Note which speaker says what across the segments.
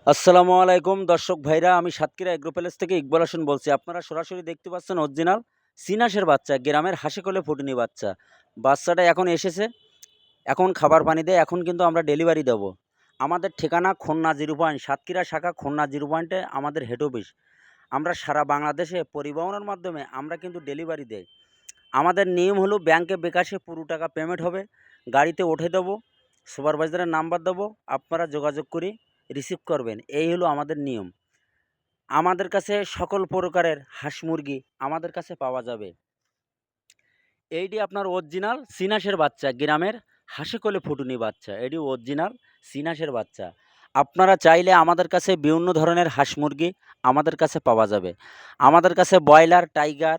Speaker 1: আসসালামু আলাইকুম দর্শক ভাইরা, আমি সাতক্ষীরা এগ্রো প্যালেস থেকে ইকবাল হোসেন বলছি। আপনারা সরাসরি দেখতে পাচ্ছেন অরিজিনাল চীনাসের বাচ্চা, গ্রামের হাসিকলে ফুটুনি বাচ্চা। বাচ্চাটা এখন এসেছে, এখন খাবার পানি দেয়, এখন কিন্তু আমরা ডেলিভারি দেবো। আমাদের ঠিকানা খুলনা 0 পয়েন্ট, সাতক্ষীরা শাখা খুলনা 0 পয়েন্টে আমাদের হেড অফিস। আমরা সারা বাংলাদেশে পরিবহনের মাধ্যমে আমরা কিন্তু ডেলিভারি দেই। আমাদের নিয়ম হলো ব্যাংকে বিকাশে পুরো টাকা পেমেন্ট হবে, গাড়িতে উঠে দেবো, সুপারভাইজারের নাম্বার দেবো, আপনারা যোগাযোগ করে রিসিভ করবেন। এই হলো আমাদের নিয়ম। আমাদের কাছে সকল প্রকারের হাঁস মুরগি আমাদের কাছে পাওয়া যাবে। এইটি আপনার অরিজিনাল চীনাসের বাচ্চা, গ্রামের হাঁসে ফুটুনি বাচ্চা, এটি অরিজিনাল চীনাসের বাচ্চা। আপনারা চাইলে আমাদের কাছে বিভিন্ন ধরনের হাঁস মুরগি আমাদের কাছে পাওয়া যাবে। আমাদের কাছে ব্রয়লার, টাইগার,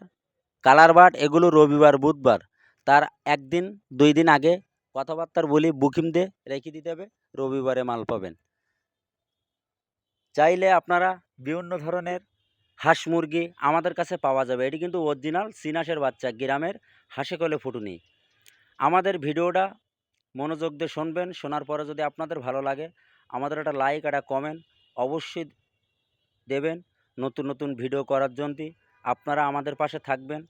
Speaker 1: কালার বার্ড এগুলো রবিবার বুধবার তার 1 দিন 2 দিন আগে কথাবার্তা বলি, বুকিং দিয়ে রেখে দিতে হবে, রবিবারে মাল পাবেন। চাইলে আপনারা বিভিন্ন ধরনের হাঁস মুরগি আমাদের কাছে পাওয়া যাবে। এটি কিন্তু অরিজিনাল চীনাসের বাচ্চা, গ্রামের হাঁসে ফুটুনি। আমাদের ভিডিওটা মনোযোগ দিয়ে শুনবেন, শোনার পরে যদি আপনাদের ভালো লাগে আমাদের একটা লাইক, একটা কমেন্ট অবশ্যই দেবেন। নতুন নতুন ভিডিও করার জন্য আপনারা আমাদের পাশে থাকবেন।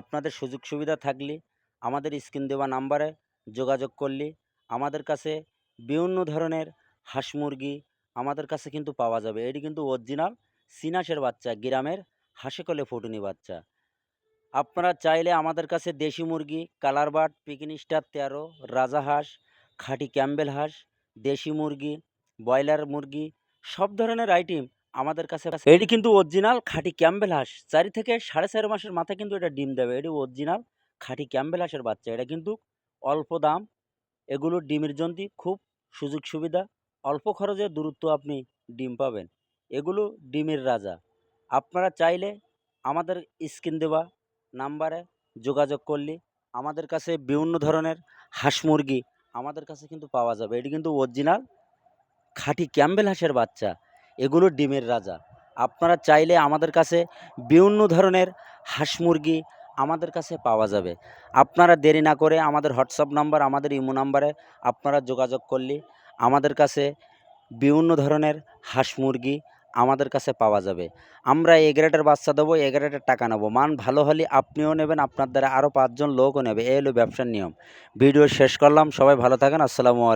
Speaker 1: আপনাদের সুযোগ সুবিধা থাকলে আমাদের স্ক্রিন দেওয়া নাম্বারে যোগাযোগ করলে আমাদের কাছে বিভিন্ন ধরনের হাঁস মুরগি আমাদের কাছে কিন্তু পাওয়া যাবে। এটি কিন্তু অরিজিনাল চীনাসের বাচ্চা, গ্রামের হাঁসে ফুটুনি বাচ্চা। আপনারা চাইলে আমাদের কাছে দেশি মুরগি, কালার বার্ড, পিকিন স্টার 13, রাজাহাঁস, খাঁটি ক্যাম্বেল হাঁস, দেশি মুরগি, ব্রয়লার মুরগি সব ধরনের আইটেম আমাদের কাছে। এটি কিন্তু অরিজিনাল খাঁটি ক্যাম্বেল হাঁস, 4 থেকে 4.5 মাসের মাথায় কিন্তু এটা ডিম দেবে। এটি অরিজিনাল খাঁটি ক্যাম্বেল হাঁসের বাচ্চা। এটা কিন্তু অল্প দাম, এগুলোর ডিমের জন্য খুব সুযোগ সুবিধা, অল্প খরচে দ্রুত আপনি ডিম পাবেন। এগুলো ডিমের রাজা। আপনারা চাইলে আমাদের স্ক্রিন দেওয়া নাম্বারে যোগাযোগ করলে আমাদের কাছে বিভিন্ন ধরনের হাঁস মুরগি আমাদের কাছে কিন্তু পাওয়া যাবে। এটি কিন্তু অরিজিনাল খাঁটি ক্যাম্বেল হাঁসের বাচ্চা, এগুলো ডিমের রাজা। আপনারা চাইলে আমাদের কাছে বিভিন্ন ধরনের হাঁস মুরগি আমাদের কাছে পাওয়া যাবে। আপনারা দেরি না করে আমাদের হোয়াটসঅ্যাপ নাম্বার, আমাদের ইমো নাম্বারে আপনারা যোগাযোগ করলে আমাদের কাছে বিভিন্ন ধরনের হাঁস মুরগি আমাদের কাছে পাওয়া যাবে। আমরা এ গ্রেডের বাচ্চা দেবো, এ গ্রেডের টাকা নেবো। মান ভালো হলে আপনিও নেবেন, আপনার দ্বারা আরও 5 জন লোকও নেবে। এই হলো ব্যবসার নিয়ম। ভিডিও শেষ করলাম, সবাই ভালো থাকেন। আসসালামু আলাইকুম।